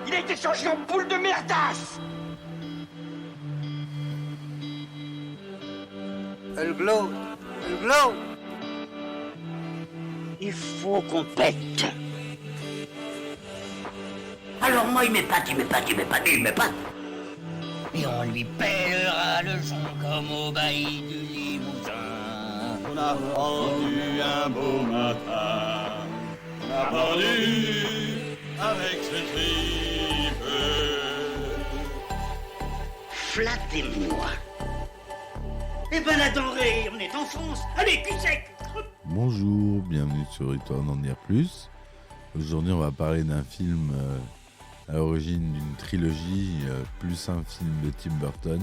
Il a été changé en poule de merdasse. Elle glow. Elle glow. Il faut qu'on pète. Alors moi, il m'épate. Et on lui pèlera le son comme au bailli du Limousin. On a pendu un beau matin. On a pendu avec ce tripe. Flattez-moi. Eh ben la denrée, on est en France. Allez, cul sec. Bonjour, bienvenue sur Retourne en dire plus. Aujourd'hui, on va parler d'un film à l'origine d'une trilogie, plus un film de Tim Burton,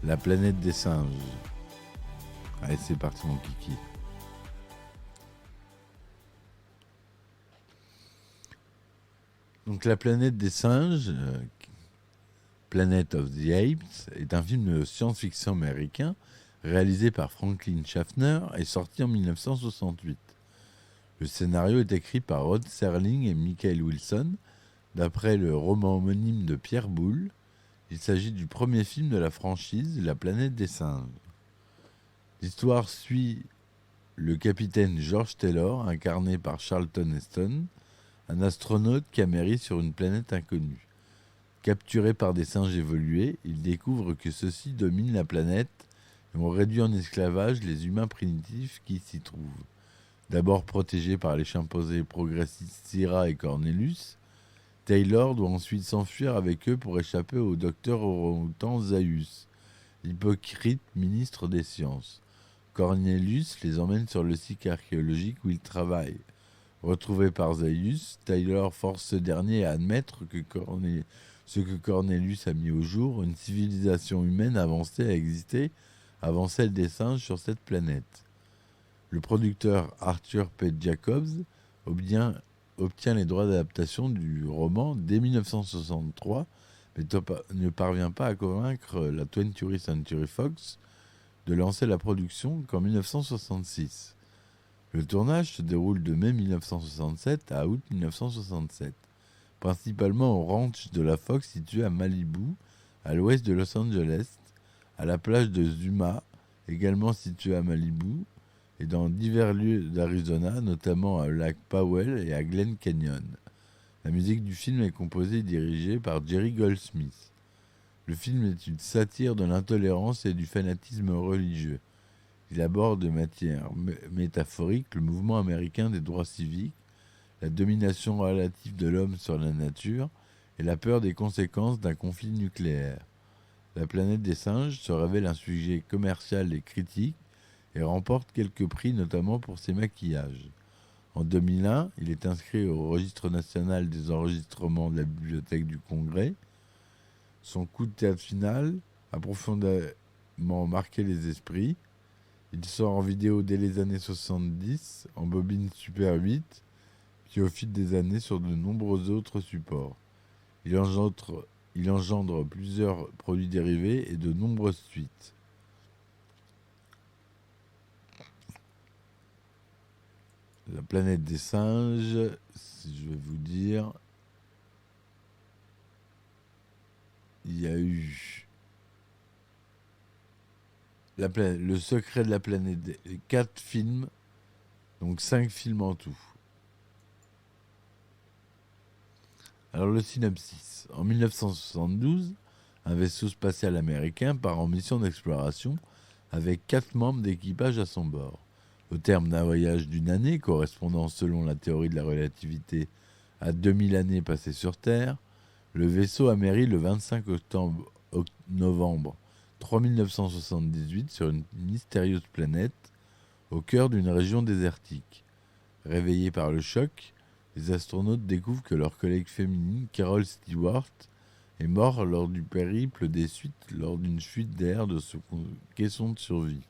La planète des singes. Allez, c'est parti mon kiki. Donc La planète des singes, Planet of the Apes, est un film de science-fiction américain réalisé par Franklin Schaffner et sorti en 1968. Le scénario est écrit par Rod Serling et Michael Wilson, d'après le roman homonyme de Pierre Boulle. Il s'agit du premier film de la franchise La planète des singes. L'histoire suit le capitaine George Taylor, incarné par Charlton Heston, un astronaute qui amérit sur une planète inconnue. Capturé par des singes évolués, il découvre que ceux-ci dominent la planète et ont réduit en esclavage les humains primitifs qui s'y trouvent. D'abord protégé par les chimpanzés progressistes Syrah et Cornelius, Taylor doit ensuite s'enfuir avec eux pour échapper au docteur orang-outan Zaius, l'hypocrite ministre des Sciences. Cornelius les emmène sur le site archéologique où ils travaillent. Retrouvé par Zaius, Taylor force ce dernier à admettre que ce que Cornelius a mis au jour, une civilisation humaine avancée a existé avant celle des singes sur cette planète. Le producteur Arthur P. Jacobs obtient les droits d'adaptation du roman dès 1963, mais ne parvient pas à convaincre la 20th Century Fox de lancer la production qu'en 1966. Le tournage se déroule de mai 1967 à août 1967, principalement au ranch de la Fox situé à Malibu, à l'ouest de Los Angeles, à la plage de Zuma, également située à Malibu, et dans divers lieux d'Arizona, notamment à lac Powell et à Glen Canyon. La musique du film est composée et dirigée par Jerry Goldsmith. Le film est une satire de l'intolérance et du fanatisme religieux. Il aborde de manière métaphorique le mouvement américain des droits civiques, la domination relative de l'homme sur la nature et la peur des conséquences d'un conflit nucléaire. La planète des singes se révèle un sujet commercial et critique et remporte quelques prix, notamment pour ses maquillages. En 2001, il est inscrit au registre national des enregistrements de la Bibliothèque du Congrès. Son coup de théâtre final a profondément marqué les esprits. Il sort en vidéo dès les années 70, en bobine Super 8, puis au fil des années sur de nombreux autres supports. Il engendre plusieurs produits dérivés et de nombreuses suites. La planète des singes, si je vais vous dire, il y a eu Le secret de la planète, 4 films, donc 5 films en tout. Alors le synopsis. En 1972, un vaisseau spatial américain part en mission d'exploration avec 4 membres d'équipage à son bord. Au terme d'un voyage d'une année, correspondant selon la théorie de la relativité à 2000 années passées sur Terre, le vaisseau amérit le 25 novembre 3978 sur une mystérieuse planète au cœur d'une région désertique. Réveillés par le choc, les astronautes découvrent que leur collègue féminine, Carol Stewart, est morte lors du périple des suites lors d'une fuite d'air de son caisson de survie.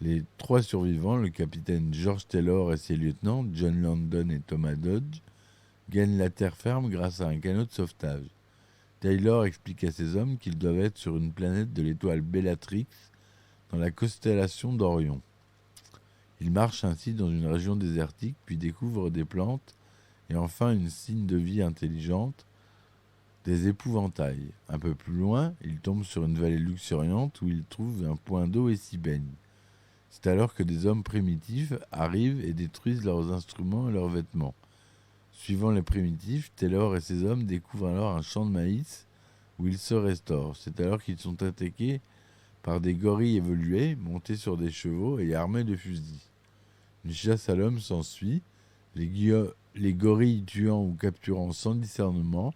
Les 3 survivants, le capitaine George Taylor et ses lieutenants, John Landon et Thomas Dodge, gagnent la terre ferme grâce à un canot de sauvetage. Taylor explique à ses hommes qu'ils doivent être sur une planète de l'étoile Bellatrix, dans la constellation d'Orion. Ils marchent ainsi dans une région désertique, puis découvrent des plantes et enfin une signe de vie intelligente, des épouvantails. Un peu plus loin, il tombe sur une vallée luxuriante où il trouve un point d'eau et s'y baigne. C'est alors que des hommes primitifs arrivent et détruisent leurs instruments et leurs vêtements. Suivant les primitifs, Taylor et ses hommes découvrent alors un champ de maïs où ils se restaurent. C'est alors qu'ils sont attaqués par des gorilles évolués, montés sur des chevaux et armés de fusils. Une chasse à l'homme s'ensuit, les gorilles tuant ou capturant sans discernement.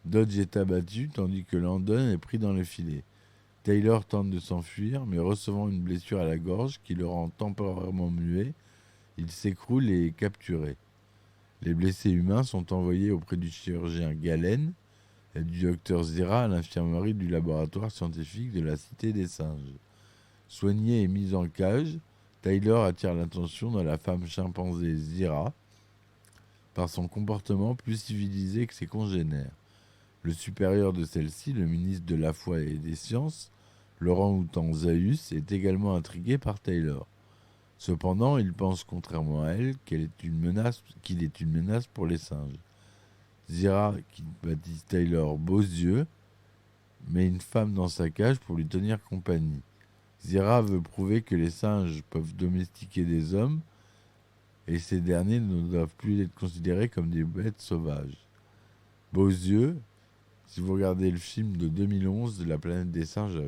Dodge est abattu tandis que Landon est pris dans le filet. Taylor tente de s'enfuir, mais recevant une blessure à la gorge qui le rend temporairement muet, il s'écroule et est capturé. Les blessés humains sont envoyés auprès du chirurgien Galen et du docteur Zira à l'infirmerie du laboratoire scientifique de la Cité des Singes. Soigné et mis en cage, Taylor attire l'attention de la femme chimpanzé Zira par son comportement plus civilisé que ses congénères. Le supérieur de celle-ci, le ministre de la Foi et des Sciences, l'orang-outan Zaius, est également intrigué par Taylor. Cependant, il pense, contrairement à elle, qu'il est une menace pour les singes. Zira, qui baptise Taylor Beaux Yeux, met une femme dans sa cage pour lui tenir compagnie. Zira veut prouver que les singes peuvent domestiquer des hommes et ces derniers ne doivent plus être considérés comme des bêtes sauvages. Beaux Yeux, si vous regardez le film de 2011 de la planète des singes,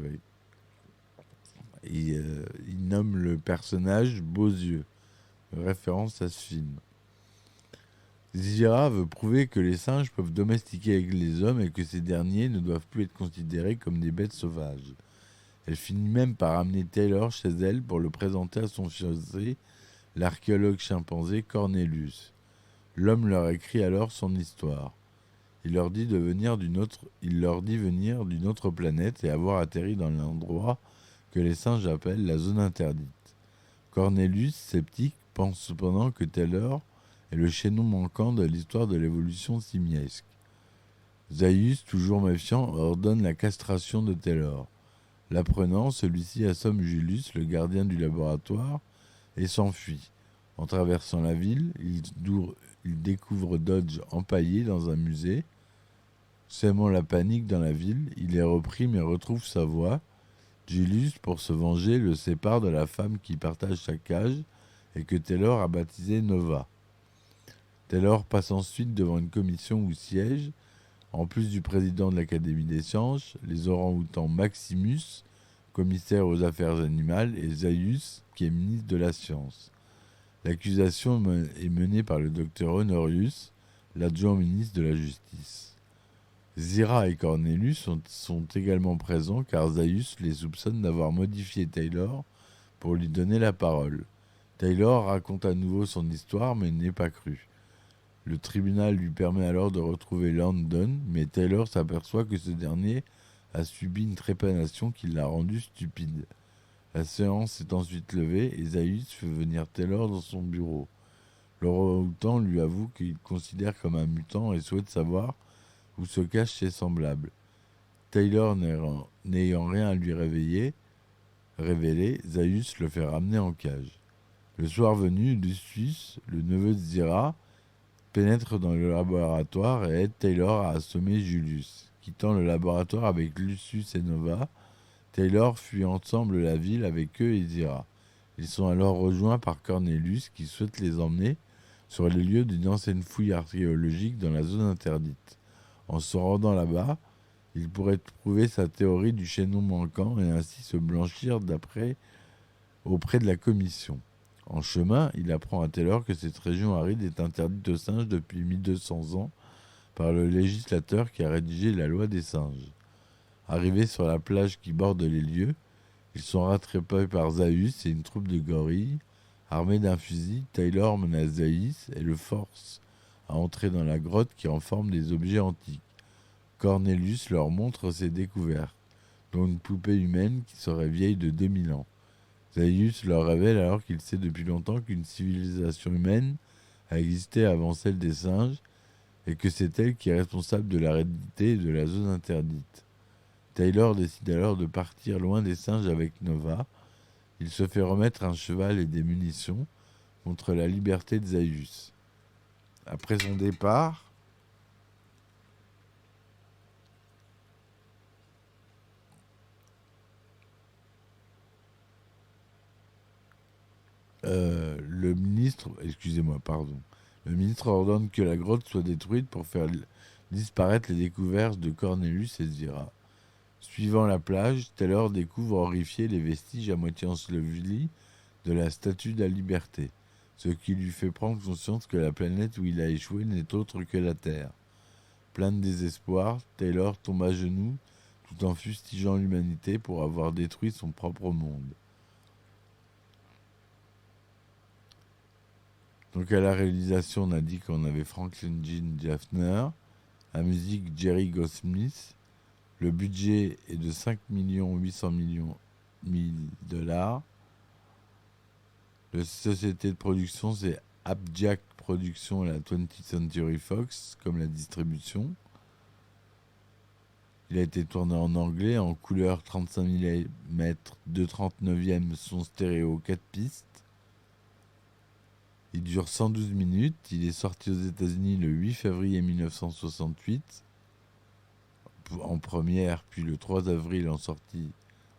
il nomme le personnage Beaux Yeux, référence à ce film. Zira veut prouver que les singes peuvent domestiquer les hommes et que ces derniers ne doivent plus être considérés comme des bêtes sauvages. Elle finit même par amener Taylor chez elle pour le présenter à son fiancé, l'archéologue chimpanzé Cornelius. L'homme leur écrit alors son histoire. Il leur dit venir d'une autre planète et avoir atterri dans l'endroit que les singes appellent la zone interdite. Cornelius, sceptique, pense cependant que Taylor est le chaînon manquant de l'histoire de l'évolution simiesque. Zaius, toujours méfiant, ordonne la castration de Taylor. L'apprenant, celui-ci assomme Julius, le gardien du laboratoire, et s'enfuit. En traversant la ville, il découvre Dodge empaillé dans un musée. Sèmant la panique dans la ville, il est repris mais retrouve sa voix. Julius, pour se venger, le sépare de la femme qui partage sa cage et que Taylor a baptisée Nova. Taylor passe ensuite devant une commission où siègent, en plus du président de l'Académie des sciences, les orang-outans Maximus, commissaire aux affaires animales, et Zaius, qui est ministre de la science. L'accusation est menée par le docteur Honorius, l'adjoint ministre de la justice. Zira et Cornelius sont également présents car Zaius les soupçonne d'avoir modifié Taylor pour lui donner la parole. Taylor raconte à nouveau son histoire mais n'est pas cru. Le tribunal lui permet alors de retrouver Landon, mais Taylor s'aperçoit que ce dernier a subi une trépanation qui l'a rendu stupide. La séance est ensuite levée et Zaius fait venir Taylor dans son bureau. L'orang-outan lui avoue qu'il considère comme un mutant et souhaite savoir où se cachent ses semblables. Taylor n'ayant rien à lui révéler, Zaius le fait ramener en cage. Le soir venu, Lucius, le neveu de Zira, pénètre dans le laboratoire et aide Taylor à assommer Julius. Quittant le laboratoire avec Lucius et Nova, Taylor fuit ensemble la ville avec eux et Zira. Ils sont alors rejoints par Cornelius qui souhaite les emmener sur les lieux d'une ancienne fouille archéologique dans la zone interdite. En se rendant là-bas, il pourrait prouver sa théorie du chaînon manquant et ainsi se blanchir auprès de la commission. En chemin, il apprend à Taylor que cette région aride est interdite aux singes depuis 1200 ans par le législateur qui a rédigé la loi des singes. Arrivés sur la plage qui borde les lieux, ils sont rattrapés par Zaius et une troupe de gorilles. Armé d'un fusil, Taylor menace Zaius et le force à entrer dans la grotte qui renferme des objets antiques. Cornelius leur montre ses découvertes, dont une poupée humaine qui serait vieille de 2000 ans. Zaius leur révèle alors qu'il sait depuis longtemps qu'une civilisation humaine a existé avant celle des singes et que c'est elle qui est responsable de l'hérédité et de la zone interdite. Taylor décide alors de partir loin des singes avec Nova. Il se fait remettre un cheval et des munitions contre la liberté de Zaius. Après son départ, le ministre ordonne que la grotte soit détruite pour faire disparaître les découvertes de Cornelius et Zira. Suivant la plage, Taylor découvre horrifié les vestiges à moitié ensevelis de la Statue de la Liberté, ce qui lui fait prendre conscience que la planète où il a échoué n'est autre que la Terre. Plein de désespoir, Taylor tombe à genoux tout en fustigeant l'humanité pour avoir détruit son propre monde. Donc à la réalisation, on a dit qu'on avait Franklin Gene Schaffner, la musique Jerry Goldsmith. Le budget est de 5 800 000 $. La société de production, c'est Abjack Productions et la 20th Century Fox, comme la distribution. Il a été tourné en anglais, en couleur 35 mm, 2/39e, son stéréo 4 pistes. Il dure 112 minutes. Il est sorti aux États-Unis le 8 février 1968 en première, puis le 3 avril en sortie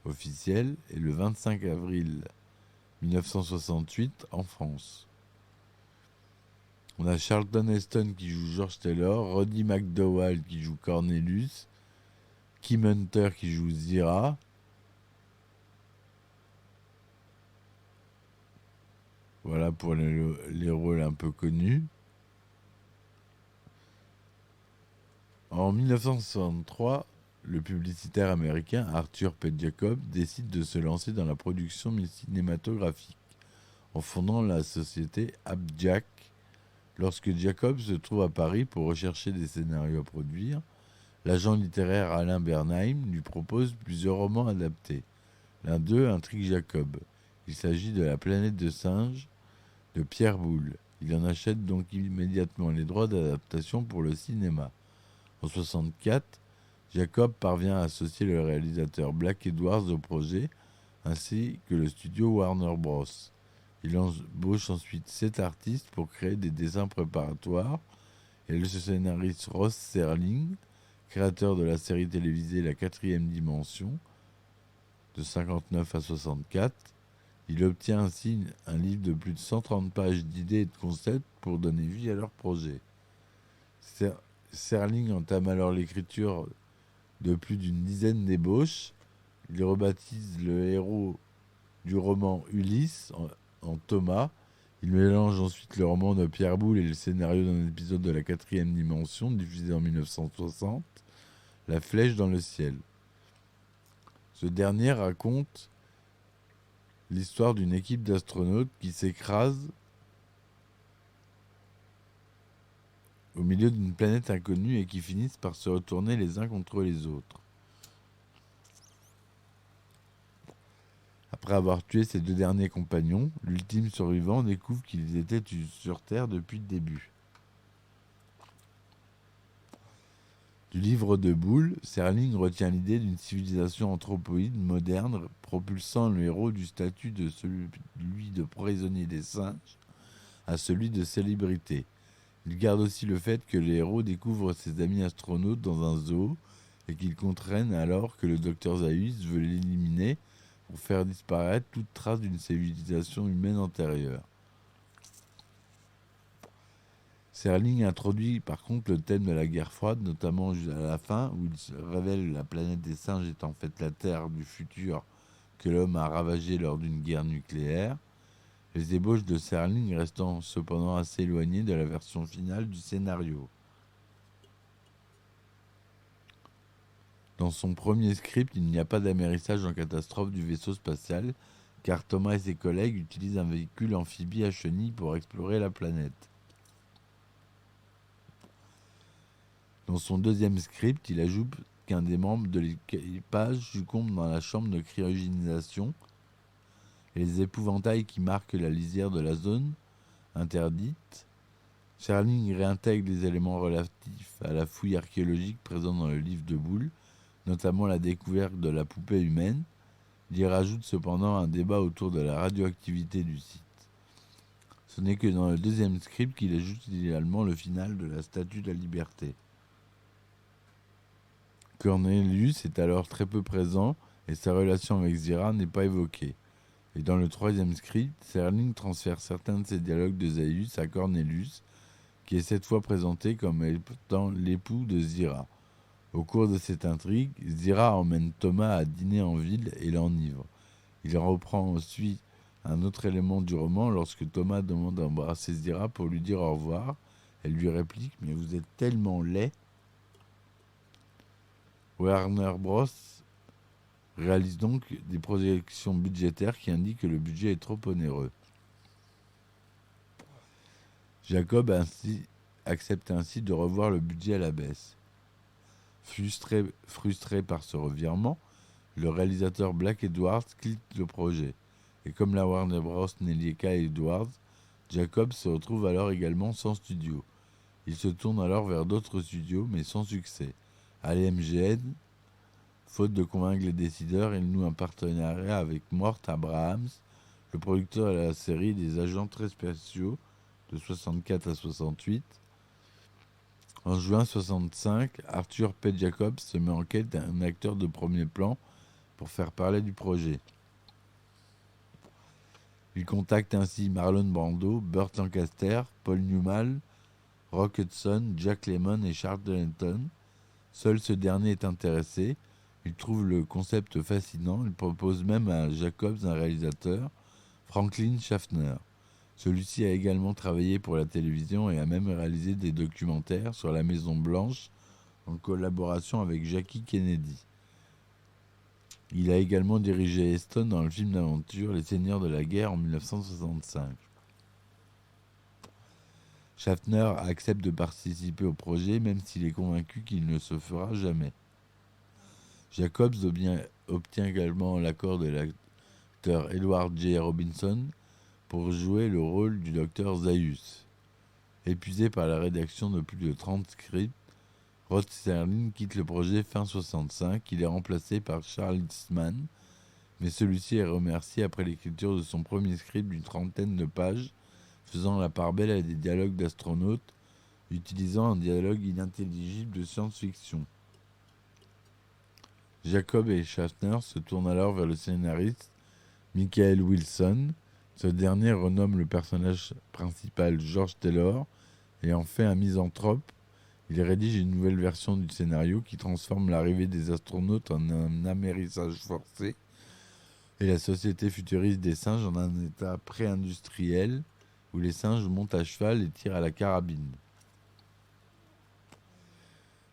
officielle et le 25 avril 1968 en France. On a Charlton Heston qui joue George Taylor, Roddy McDowall qui joue Cornelius, Kim Hunter qui joue Zira, voilà pour les rôles un peu connus. En 1963, le publicitaire américain Arthur P. Jacob décide de se lancer dans la production cinématographique en fondant la société Abjack. Lorsque Jacob se trouve à Paris pour rechercher des scénarios à produire, l'agent littéraire Alain Bernheim lui propose plusieurs romans adaptés. L'un d'eux intrigue Jacob. Il s'agit de La planète de singes de Pierre Boulle. Il en achète donc immédiatement les droits d'adaptation pour le cinéma. En 1964, Jacob parvient à associer le réalisateur Black Edwards au projet, ainsi que le studio Warner Bros. Il embauche ensuite 7 artistes pour créer des dessins préparatoires, et le scénariste Ross Serling, créateur de la série télévisée La 4e dimension, de 59 à 64, il obtient ainsi un livre de plus de 130 pages d'idées et de concepts pour donner vie à leur projet. Serling entame alors l'écriture de plus d'une dizaine d'ébauches. Il rebaptise le héros du roman Ulysse en Thomas. Il mélange ensuite le roman de Pierre Boulle et le scénario d'un épisode de La 4e dimension diffusé en 1960, La flèche dans le ciel. Ce dernier raconte l'histoire d'une équipe d'astronautes qui s'écrase au milieu d'une planète inconnue et qui finissent par se retourner les uns contre les autres. Après avoir tué ses 2 derniers compagnons, l'ultime survivant découvre qu'ils étaient sur Terre depuis le début. Du livre de Boulle, Serling retient l'idée d'une civilisation anthropoïde moderne propulsant le héros du statut de celui de prisonnier des singes à celui de célébrité. Il garde aussi le fait que le héros découvre ses amis astronautes dans un zoo et qu'ils comprennent alors que le docteur Zaius veut l'éliminer pour faire disparaître toute trace d'une civilisation humaine antérieure. Serling introduit par contre le thème de la guerre froide, notamment à la fin, où il se révèle la planète des singes est en fait la Terre du futur que l'homme a ravagée lors d'une guerre nucléaire. Les ébauches de Serling restant cependant assez éloignées de la version finale du scénario. Dans son premier script, il n'y a pas d'amérissage en catastrophe du vaisseau spatial, car Thomas et ses collègues utilisent un véhicule amphibie à chenilles pour explorer la planète. Dans son deuxième script, il ajoute qu'un des membres de l'équipage succombe dans la chambre de cryogénisation et les épouvantails qui marquent la lisière de la zone interdite. Serling réintègre les éléments relatifs à la fouille archéologique présente dans le livre de Boulle, notamment la découverte de la poupée humaine. Il y rajoute cependant un débat autour de la radioactivité du site. Ce n'est que dans le deuxième script qu'il ajoute idéalement le final de la Statue de la Liberté. Cornelius est alors très peu présent et sa relation avec Zira n'est pas évoquée. Et dans le troisième script, Serling transfère certains de ses dialogues de Zaius à Cornelius, qui est cette fois présenté comme étant l'époux de Zira. Au cours de cette intrigue, Zira emmène Thomas à dîner en ville et l'enivre. Il reprend ensuite un autre élément du roman lorsque Thomas demande d'embrasser Zira pour lui dire au revoir. Elle lui réplique « Mais vous êtes tellement laid !» Warner Bros. Réalise donc des projections budgétaires qui indiquent que le budget est trop onéreux. Jacob accepte ainsi de revoir le budget à la baisse. Frustré par ce revirement, le réalisateur Black Edwards quitte le projet. Et comme la Warner Bros. N'est liée qu'à Edwards, Jacob se retrouve alors également sans studio. Il se tourne alors vers d'autres studios, mais sans succès. À l'MGN, faute de convaincre les décideurs, il noue un partenariat avec Mort Abrahams, le producteur de la série des agents très spéciaux de 64 à 68. En juin 65, Arthur P. Jacobs se met en quête d'un acteur de premier plan pour faire parler du projet. Il contacte ainsi Marlon Brando, Burt Lancaster, Paul Newman, Rock Hudson, Jack Lemmon et Charles Denton. Seul ce dernier est intéressé. Il trouve le concept fascinant. Il propose même à Jacobs un réalisateur, Franklin Schaffner. Celui-ci a également travaillé pour la télévision et a même réalisé des documentaires sur la Maison Blanche en collaboration avec Jackie Kennedy. Il a également dirigé Heston dans le film d'aventure Les Seigneurs de la Guerre en 1965. Schaffner accepte de participer au projet même s'il est convaincu qu'il ne se fera jamais. Jacobs obtient également l'accord de l'acteur Edward J. Robinson pour jouer le rôle du docteur Zaius. Épuisé par la rédaction de plus de 30 scripts, Rod Serling quitte le projet fin 65. Il est remplacé par Charles Eastman, mais celui-ci est remercié après l'écriture de son premier script d'une trentaine de pages, faisant la part belle à des dialogues d'astronautes, utilisant un dialogue inintelligible de science-fiction. Jacob et Schaffner se tournent alors vers le scénariste Michael Wilson. Ce dernier renomme le personnage principal George Taylor et en fait un misanthrope. Il rédige une nouvelle version du scénario qui transforme l'arrivée des astronautes en un amérissage forcé et la société futuriste des singes en un état pré-industriel où les singes montent à cheval et tirent à la carabine.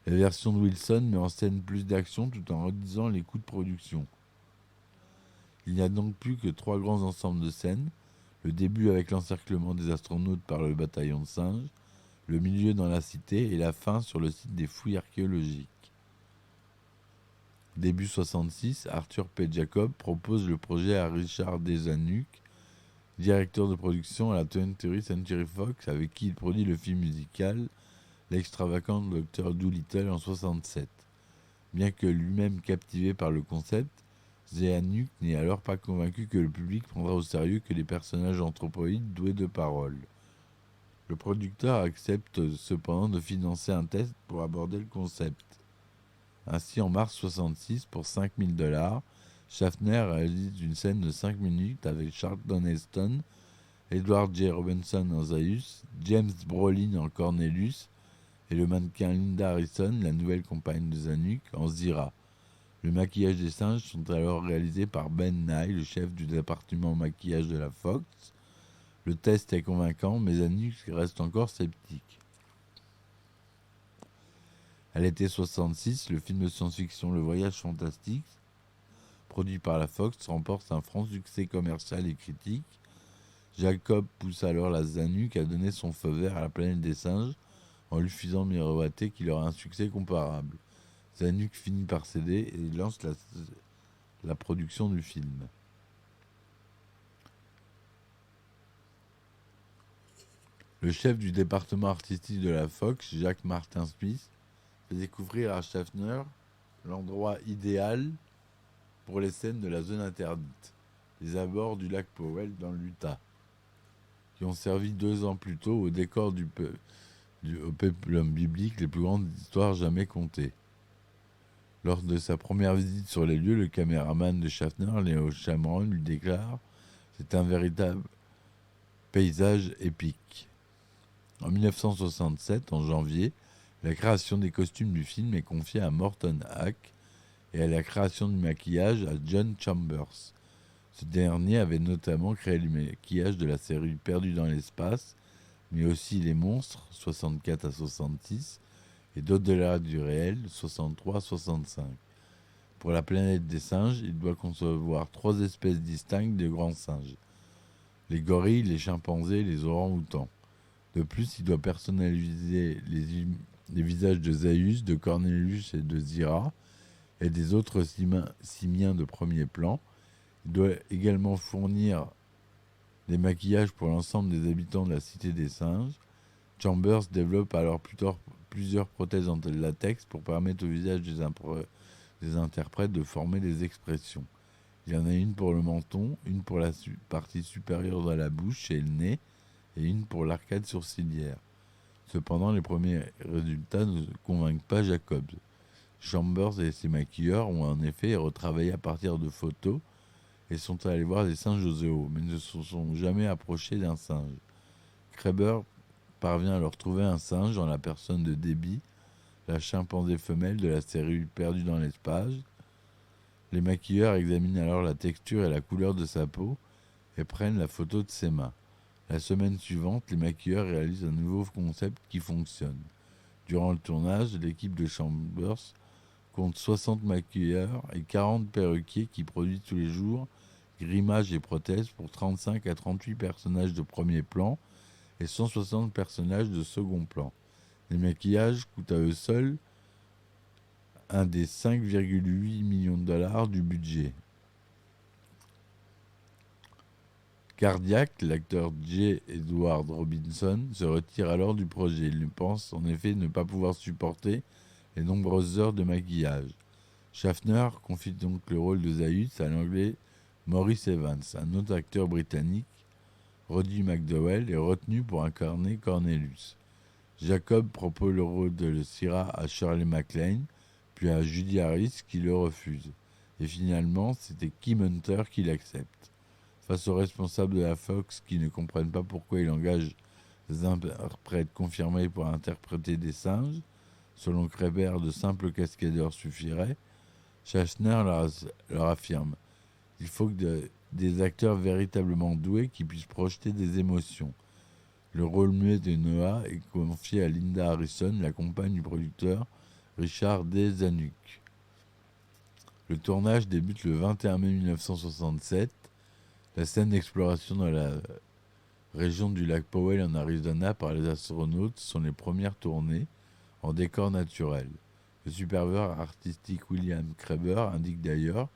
La version de Wilson met en scène plus d'action tout en réduisant les coûts de production. Il n'y a donc plus que 3 grands ensembles de scènes, le début avec l'encerclement des astronautes par le bataillon de singes, le milieu dans la cité et la fin sur le site des fouilles archéologiques. Début 66, Arthur P. Jacob propose le projet à Richard D. Zanuck, directeur de production à la 20th Century Fox, avec qui il produit le film musical L'extravagant Dr. Dolittle en 67. Bien que lui-même captivé par le concept, Zanuck n'est alors pas convaincu que le public prendra au sérieux que des personnages anthropoïdes doués de parole. Le producteur accepte cependant de financer un test pour aborder le concept. Ainsi, en mars 66, pour $5,000, Schaffner réalise une scène de 5 minutes avec Charlton Heston, Edward J. Robinson en Zaius, James Brolin en Cornelius et le mannequin Linda Harrison, la nouvelle compagne de Zanuck, en Zira. Le maquillage des singes sont alors réalisés par Ben Nye, le chef du département maquillage de la Fox. Le test est convaincant, mais Zanuck reste encore sceptique. À l'été 66, le film de science-fiction Le Voyage Fantastique, produit par la Fox, remporte un franc succès commercial et critique. Jacob pousse alors la Zanuck à donner son feu vert à la planète des singes en lui faisant miroiter qu'il aura un succès comparable. Zanuck finit par céder et lance la production du film. Le chef du département artistique de la Fox, Jacques Martin Smith, fait découvrir à Schaffner l'endroit idéal pour les scènes de la zone interdite, les abords du lac Powell dans l'Utah, qui ont servi 2 ans plus tôt au décor au péplum biblique les plus grandes histoires jamais contées. Lors de sa première visite sur les lieux, le caméraman de Schaffner, Leo Cameron, lui déclare « C'est un véritable paysage épique ». En 1967, en janvier, la création des costumes du film est confiée à Morton Hack et à la création du maquillage à John Chambers. Ce dernier avait notamment créé le maquillage de la série Perdu dans l'espace, mais aussi Les Monstres, 64 à 66, et d'Au-delà du réel, 63 à 65. Pour la planète des singes, il doit concevoir 3 espèces distinctes de grands singes. Les gorilles, les chimpanzés et les orang-outans. De plus, il doit personnaliser les visages de Zaius, de Cornelius et de Zira, et des autres simiens de premier plan. Il doit également fournir des maquillages pour l'ensemble des habitants de la Cité des Singes. Chambers développe alors plusieurs prothèses en latex pour permettre au visage des interprètes de former des expressions. Il y en a une pour le menton, une pour la partie supérieure de la bouche et le nez, et une pour l'arcade sourcilière. Cependant, les premiers résultats ne convainquent pas Jacobs. Chambers et ses maquilleurs ont en effet retravaillé à partir de photos et sont allés voir des singes au zoo, mais ne se sont jamais approchés d'un singe. Kreber parvient à leur trouver un singe dans la personne de Debbie, la chimpanzé femelle de la série Perdue dans l'espace. Les maquilleurs examinent alors la texture et la couleur de sa peau et prennent la photo de ses mains. La semaine suivante, les maquilleurs réalisent un nouveau concept qui fonctionne. Durant le tournage, l'équipe de Chambers compte 60 maquilleurs et 40 perruquiers qui produisent tous les jours grimages et prothèses pour 35 à 38 personnages de premier plan et 160 personnages de second plan. Les maquillages coûtent à eux seuls un des 5,8 millions de dollars du budget. Cardiac, l'acteur J. Edward Robinson, se retire alors du projet. Il pense en effet ne pas pouvoir supporter les nombreuses heures de maquillage. Schaffner confie donc le rôle de Zaius à l'anglais Maurice Evans, un autre acteur britannique. Roddy McDowell est retenu pour incarner Cornelius. Jacob propose le rôle de Syrah à Shirley MacLaine, puis à Judy Harris qui le refuse. Et finalement, c'était Kim Hunter qui l'accepte. Face aux responsables de la Fox qui ne comprennent pas pourquoi il engage des interprètes confirmés pour interpréter des singes, selon Kreber, de simples cascadeurs suffiraient, Schaffner leur affirme « Il faut des acteurs véritablement doués qui puissent projeter des émotions. » Le rôle muet de Noah est confié à Linda Harrison, la compagne du producteur Richard D. Zanuck. Le tournage débute le 21 mai 1967. La scène d'exploration dans la région du lac Powell en Arizona par les astronautes sont les premières tournées en décor naturel. Le superviseur artistique William Kreber indique d'ailleurs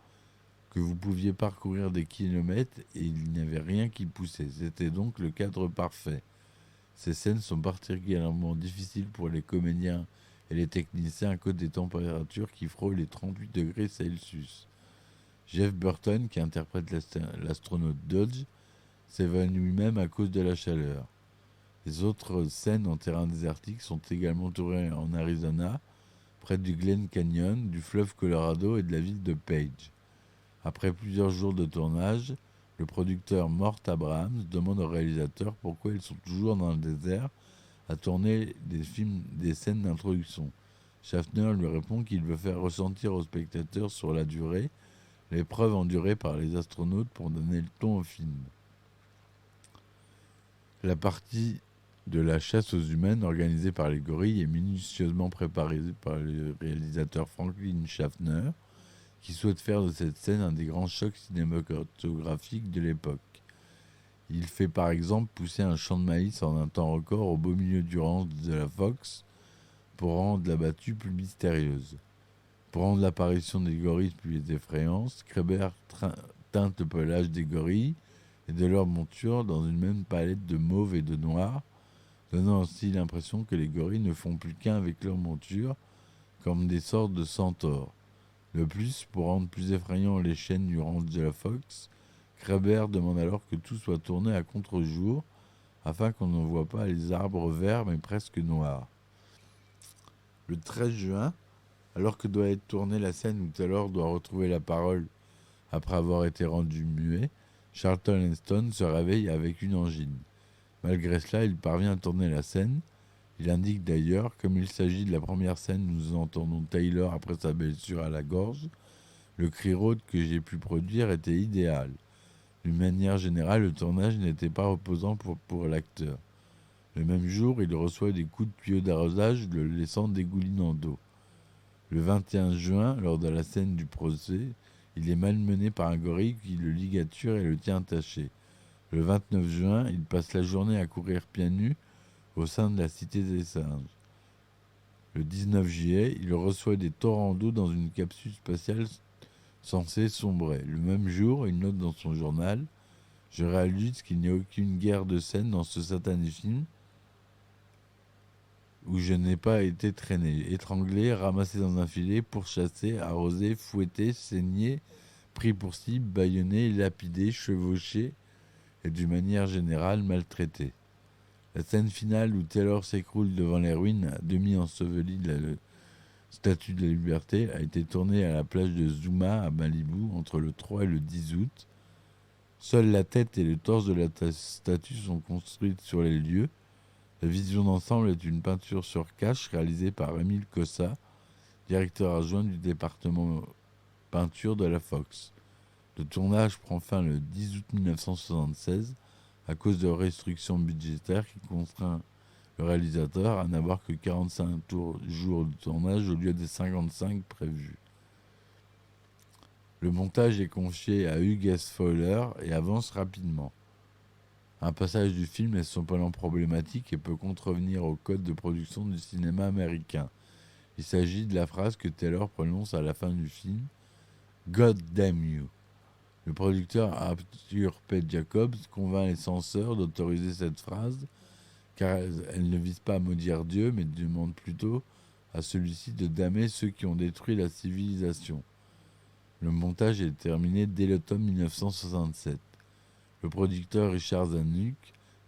que vous pouviez parcourir des kilomètres et il n'y avait rien qui poussait. C'était donc le cadre parfait. Ces scènes sont particulièrement difficiles pour les comédiens et les techniciens à cause des températures qui frôlent les 38 degrés Celsius. Jeff Burton, qui interprète l'astronaute Dodge, s'évanouit même à cause de la chaleur. Les autres scènes en terrain désertique sont également tournées en Arizona, près du Glen Canyon, du fleuve Colorado et de la ville de Page. Après plusieurs jours de tournage, le producteur Mort Abrahams demande au réalisateur pourquoi ils sont toujours dans le désert à tourner des scènes d'introduction. Schaffner lui répond qu'il veut faire ressentir aux spectateurs sur la durée l'épreuve endurée par les astronautes pour donner le ton au film. La partie de la chasse aux humaines organisée par les gorilles est minutieusement préparée par le réalisateur Franklin Schaffner, qui souhaite faire de cette scène un des grands chocs cinématographiques de l'époque. Il fait par exemple pousser un champ de maïs en un temps record au beau milieu du ranch de la Fox pour rendre la battue plus mystérieuse. Pour rendre l'apparition des gorilles plus effrayante, Kreber teinte le pelage des gorilles et de leur monture dans une même palette de mauve et de noir, donnant aussi l'impression que les gorilles ne font plus qu'un avec leur monture, comme des sortes de centaures. De plus, pour rendre plus effrayant les chaînes du ranch de la Fox, Kreber demande alors que tout soit tourné à contre-jour, afin qu'on ne voit pas les arbres verts mais presque noirs. Le 13 juin, alors que doit être tournée la scène où Taylor doit retrouver la parole après avoir été rendu muet, Charlton Heston se réveille avec une angine. Malgré cela, il parvient à tourner la scène. Il indique d'ailleurs, comme il s'agit de la première scène où nous entendons Taylor après sa blessure à la gorge, le cri rauque que j'ai pu produire était idéal. D'une manière générale, le tournage n'était pas reposant pour l'acteur. Le même jour, il reçoit des coups de tuyau d'arrosage le laissant dégoulinant d'eau. Le 21 juin, lors de la scène du procès, il est malmené par un gorille qui le ligature et le tient attaché. Le 29 juin, il passe la journée à courir pieds nus au sein de la Cité des Singes. Le 19 juillet, il reçoit des torrents d'eau dans une capsule spatiale censée sombrer. Le même jour, il note dans son journal « Je réalise qu'il n'y a aucune guerre de scène dans ce satané film où je n'ai pas été traîné, étranglé, ramassé dans un filet, pourchassé, arrosé, fouetté, saigné, pris pour cible, bâillonné, lapidé, chevauché et d'une manière générale maltraité. » La scène finale où Taylor s'écroule devant les ruines à demi ensevelies de la Statue de la Liberté a été tournée à la plage de Zuma à Malibu entre le 3 et le 10 août. Seules la tête et le torse de la statue sont construites sur les lieux. La vision d'ensemble est une peinture sur cache réalisée par Émile Cossa, directeur adjoint du département peinture de la Fox. Le tournage prend fin le 10 août 1976 à cause de restrictions budgétaires qui contraint le réalisateur à n'avoir que 45 jours de tournage au lieu des 55 prévus. Le montage est confié à Hugh S. Fowler et avance rapidement. Un passage du film est cependant problématique et peut contrevenir au code de production du cinéma américain. Il s'agit de la phrase que Taylor prononce à la fin du film « God damn you ». Le producteur Arthur P. Jacobs convainc les censeurs d'autoriser cette phrase car elle ne vise pas à maudire Dieu, mais demande plutôt à celui-ci de damner ceux qui ont détruit la civilisation. Le montage est terminé dès l'automne 1967. Le producteur Richard Zanuck,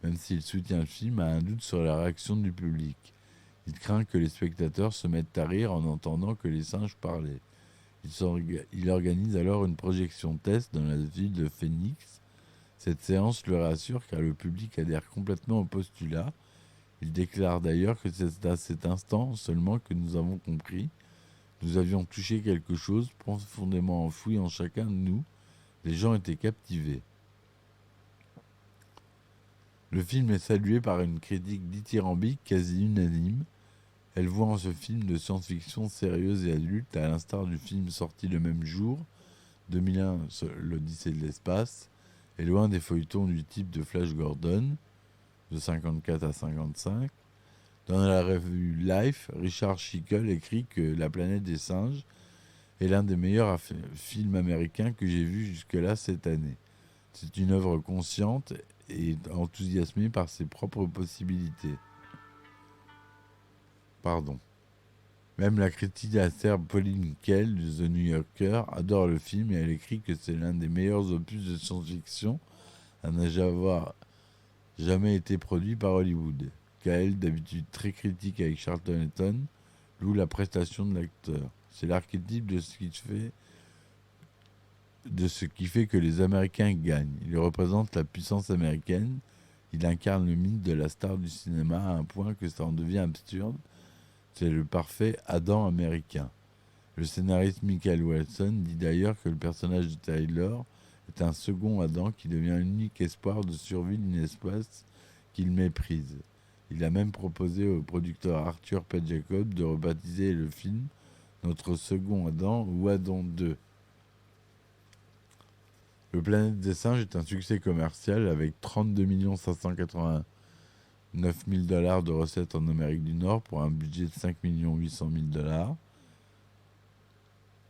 même s'il soutient le film, a un doute sur la réaction du public. Il craint que les spectateurs se mettent à rire en entendant que les singes parlaient. Il organise alors une projection test dans la ville de Phoenix. Cette séance le rassure car le public adhère complètement au postulat. Il déclare d'ailleurs que c'est à cet instant seulement que nous avons compris. Nous avions touché quelque chose profondément enfoui en chacun de nous. Les gens étaient captivés. Le film est salué par une critique dithyrambique quasi unanime. Elle voit en ce film de science-fiction sérieuse et adulte, à l'instar du film sorti le même jour, 2001, l'Odyssée de l'espace, est loin des feuilletons du type de Flash Gordon, de 54 à 55. Dans la revue Life, Richard Schickel écrit que La planète des singes est l'un des meilleurs films américains que j'ai vus jusque-là cette année. C'est une œuvre consciente et enthousiasmée par ses propres possibilités. Même la critique acerbe Pauline Kael de The New Yorker adore le film et elle écrit que c'est l'un des meilleurs opus de science-fiction à n'avoir jamais été produit par Hollywood. Kael, d'habitude très critique avec Charlton Heston, loue la prestation de l'acteur. C'est l'archétype de ce qui fait que les Américains gagnent. Il représente la puissance américaine. Il incarne le mythe de la star du cinéma à un point que ça en devient absurde. C'est le parfait Adam américain. Le scénariste Michael Wilson dit d'ailleurs que le personnage de Taylor est un second Adam qui devient l'unique espoir de survie d'une espèce qu'il méprise. Il a même proposé au producteur Arthur P. Jacobs de rebaptiser le film Notre second Adam ou Adam 2. Le Planète des singes est un succès commercial avec 32 589 000 $ de recettes en Amérique du Nord pour un budget de 5 800 000 $.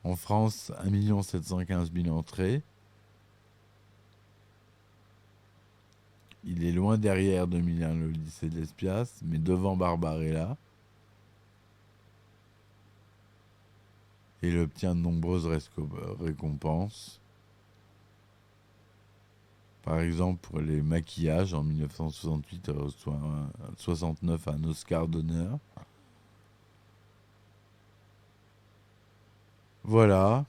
En France, 1 715 000 entrées. Il est loin derrière 2001, l'Odyssée de l'espace, mais devant Barbarella. Et il obtient de nombreuses récompenses. Par exemple, pour les maquillages, en 1968, elle reçoit 69 un Oscar d'honneur. Voilà.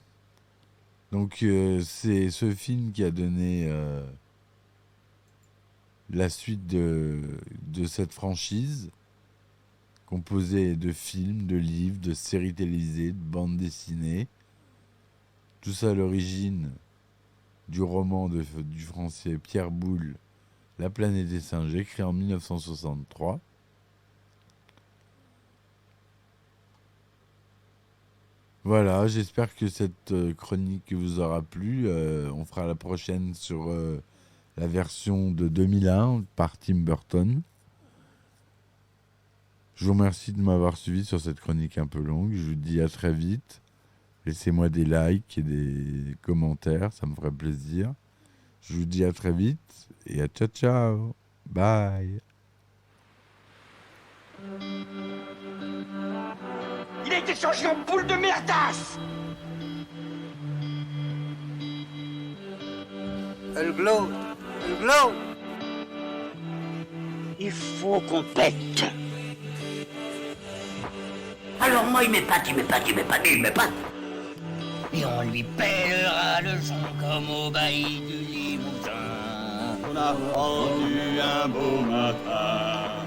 Donc, c'est ce film qui a donné la suite de cette franchise, composée de films, de livres, de séries télévisées, de bandes dessinées. Tout ça à l'origine du roman du français Pierre Boulle, La planète des singes, écrit en 1963. Voilà, j'espère que cette chronique vous aura plu. On fera la prochaine sur la version de 2001 par Tim Burton. Je vous remercie de m'avoir suivi sur cette chronique un peu longue. Je vous dis à très vite. Laissez-moi des likes et des commentaires, ça me ferait plaisir. Je vous dis à très vite et à ciao ciao. Bye. Il a été changé en boule de merdasse. Elle glow. Elle glow. Il faut qu'on pète. Alors moi, il m'épate. Et on lui pèlera le son comme au bailli du Limousin. On a pendu un beau matin,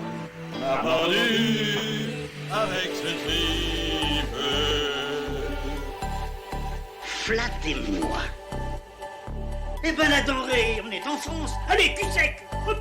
on a pendu avec ce tripe. Flattez-moi. Eh ben la denrée, on est en France. Allez, cul sec. Hop.